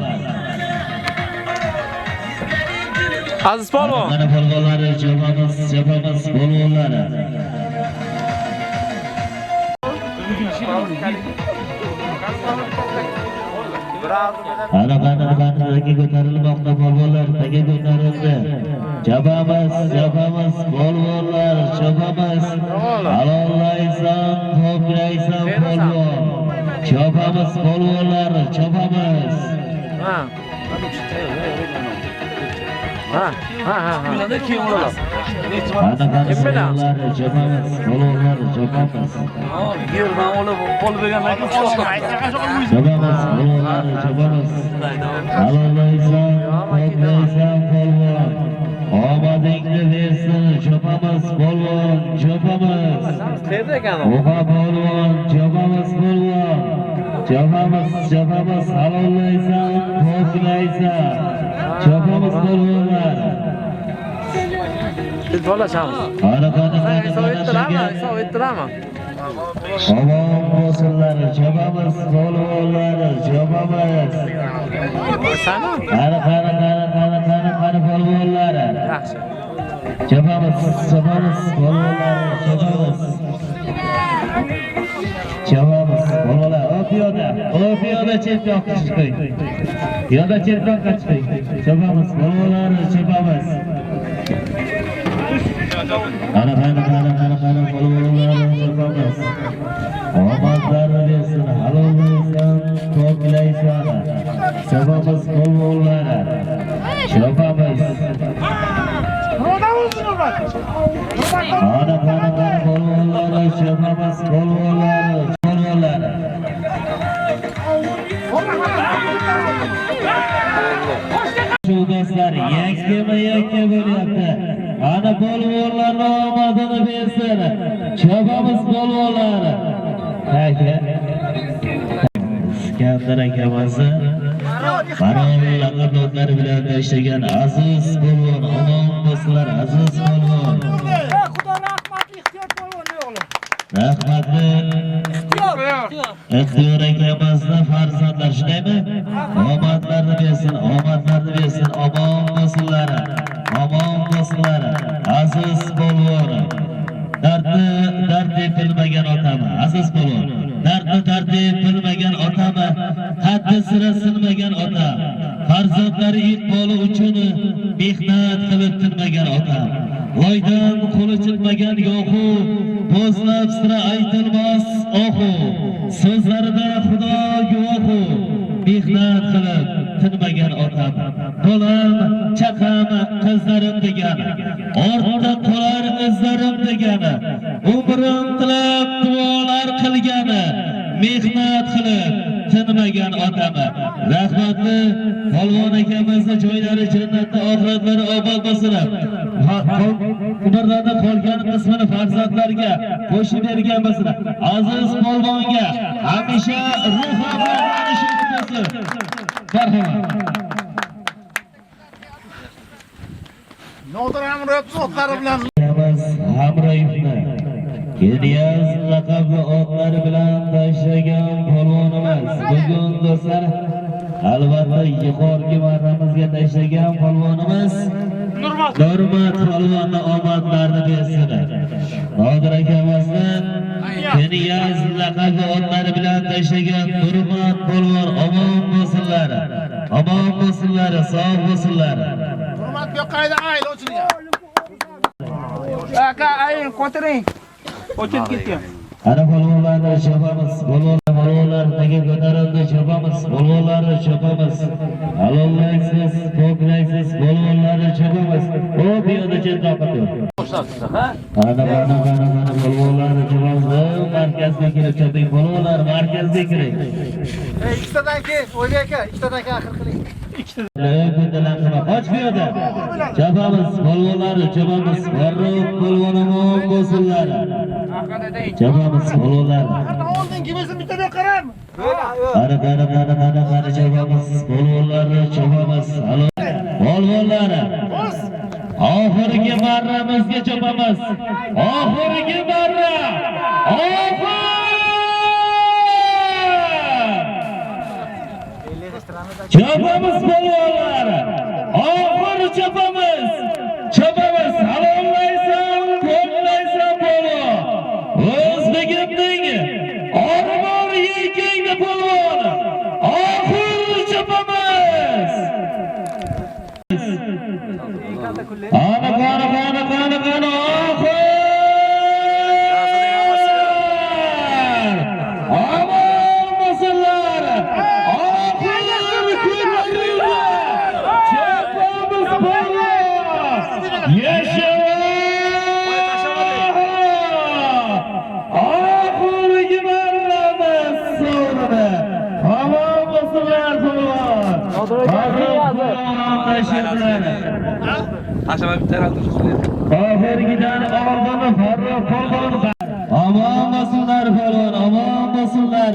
Aziz polvon. Mana polvonlar chopamiz polvonlari. Ana qanday ko'tarilmoqda polvonlar, taga ko'tarildi. Chopamiz polvonlar, chopamiz. Halollaysan, toplaysan polvon. Chopamiz polvonlar, chopamiz. Bularda keyin o'raladi. Ana polvonlar, chopamiz polvonlar, chopamiz. Yerdan olib qo'l bergandan keyin Chopamiz polvonlar, chopamiz. Halollaysan, toplaysan polvon. Omadingni bersin, chopamiz polvon, chopamiz. Qayerda ekan u? Oha polvon, chopamiz polvon. Chopamiz, halollaysan, toplaysan. Chopamiz polvonlar. Tilbolashamiz. Ana Sovettirami? omon bo'lsinlar, chopamiz polvonlar, chopamiz. Sana? Qani polvonlar. Yaxshi. Chopamiz polvonlar, chopamiz polvonlar. Piyoda chempionga chiqing. Piyoda chempionga chiqing. Chopamiz polvonlar, chopamiz. Ana polvonlar, chopamiz. Omadlarni bersin, halollaysan, toplaysan. Chopamiz polvonlar, chopamiz. Ana polvonlar, chopamiz polvonlar. Shu do'stlar yakka bo'lyapti. Ana polvonlarning omadini bersin. Chopamiz polvonlar. Aka. Iskandar akamizni baronlar avlodlari bilan tashlagan aziz polvon omon bo'lsinlar, aziz polvon. Rahmatli Ixtiyor akamizni farzandlar shundaymi? Omadlarni bersin, omon bo'lsinlar. Aziz polvon. Dardni bilmagan otami, aziz polvon. Dardni bilmagan otami, haddi sira sinmagan ota. Farzandlari iqboli uchun mehnat qilib tinmagan ota. Voydan qo'li chiqmagan yo'qu, bo'zlab sira aytilmas ohu. So'zlarida Xudo guvohu, mehnat qilib tinmagan otam. Bolam, chaqam, qizlarim degan, ortda qolar izlarim degan, umrim tilab duolar qilgan, mehnat qilib tinmagan otam. Rahmatli polvon akamizni joylari jannatda, oxiratlari obod bo'lsin. Umrlarda qolgan qismini farzandlarga qo'shib bergan bo'lsin. Aziz polvonga hamisha ruhi bo'lsin. Marhamat. Nodir Hamroyev otlari bilan Hamroyevni Keniyaz laqabli otlari bilan tashlagan polvonimiz. Bugun do'stlar albatta yuqorgi marramizga tashlagan polvonimiz Nurmat polvonni omadlarini bersin. Nodir akamizni Keniyaz laqabli otlari bilan tashlagan Nurmat polvon omon bo'lsinlar. Sog' bo'lsinlar. Hurmat yo'qaydi ayl o'chirgan. Aka ayin qotiring. O'chib ketgan. Ana polvonlarni chopamiz. Polvonlar taga ko'tarildi, chopamiz. Polvonlarni chopamiz. Halollaysiz, toplaysiz, polvonlarni chopamiz. O piyoda chetroqqa tur. Ana polvonlarni chopamiz. Markazga kelib choping, polvonlar markazga kiring. Ikkitadan keyin o'yla aka, ikkitadan keyin akhir qiling. Qoch piyoda. Chopamiz, polvonlarni chopamiz. Farruh polvonimon bo'lsinlar. Chopamiz polvonlar. Oldin kimisi bittaga qaram. Qani chopamiz, polvonlarni chopamiz. Polvonlar. Oxirgi marramizga chopamiz. Oxirgi marra. Chopamiz polvonlar. Oxiri chopamiz. Salomlaysan, qo'llaysan polvon. O'zbekimning ormon yelkangda polvon. Oxiri chopamiz. Qani oxir. Omon bo'lsinlar. Oxirgidan oldini Farruh polvon. Omon bo'lsinlar polvon, omon bo'lsinlar.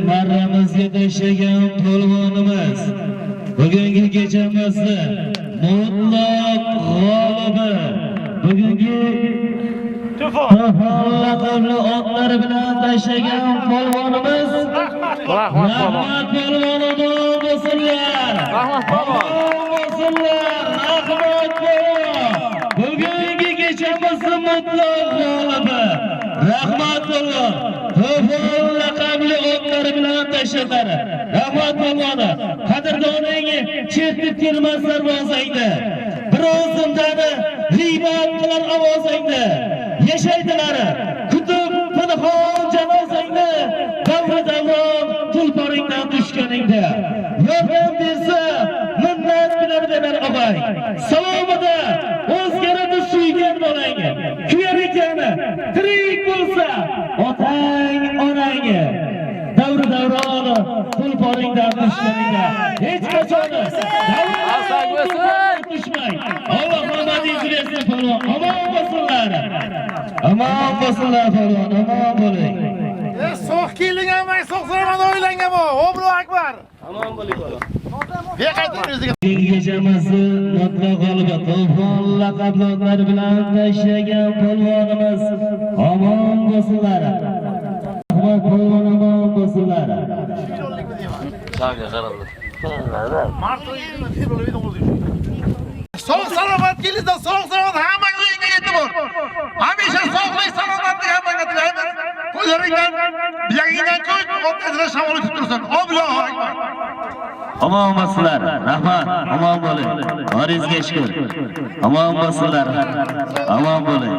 Marramizga tashlagan polvonimiz bugungi kechamizni mutlaq g'olibi. Bugungi laqabli otlari bilan tashlagan polvonimiz Rahmat polvon bo'lsinlar. Rahmat polvon. Rahmat polvon. Bugungi kechamizni mutlaq g'olibi. Rahmat polvon. To'fon laqabli otlari bilan tashlalar. Rahmat polvon. Qadrdoning chetib kelmas darvozangda. Birozimdani g'iybat qilar ovozingda. Yashaydilar. Kutub pinhon janozangda. Davron tulporingdan tushganingda. Yordam bersa minnat bilan berar og'ay. Salomida o'zgaradi suygan bolang. Kuyar ekan, tirik bo'lsa otang, onang. Davron tulporingdan tushganingda hech qachon tushmang. Alloh omadingizni bersin polvon. Omon bo'lsinlar. Omon bo'lsinlar polvon, omon bo'ling. So'q keling amay, so'q so'ramada o'ylangan bu. Allohu akbar. Omon bo'ling polvon. Be qaytib o'ziga. Kechamizni mutlaq g'olibi To'fon laqabli otlari bilan tashlagan polvonimiz omon bo'lsinlar. Rahmat polvon, omon bo'lsinlar. Sağga qaraldi. Sog' salomat kelinglar, sog' salomat hammaga uyingga yetib bor. Hamisha sog'lik, salomatlik hammaga tilaymiz. Qo'llaringdan, bilagingdan ko'z, o'tkazlar shamol o'tib tursin. Allohu akbar. Omon bo'lsinlar. Rahmat, omon bo'ling. Boringizga shukr. Omon bo'lsinlar. Omon bo'ling.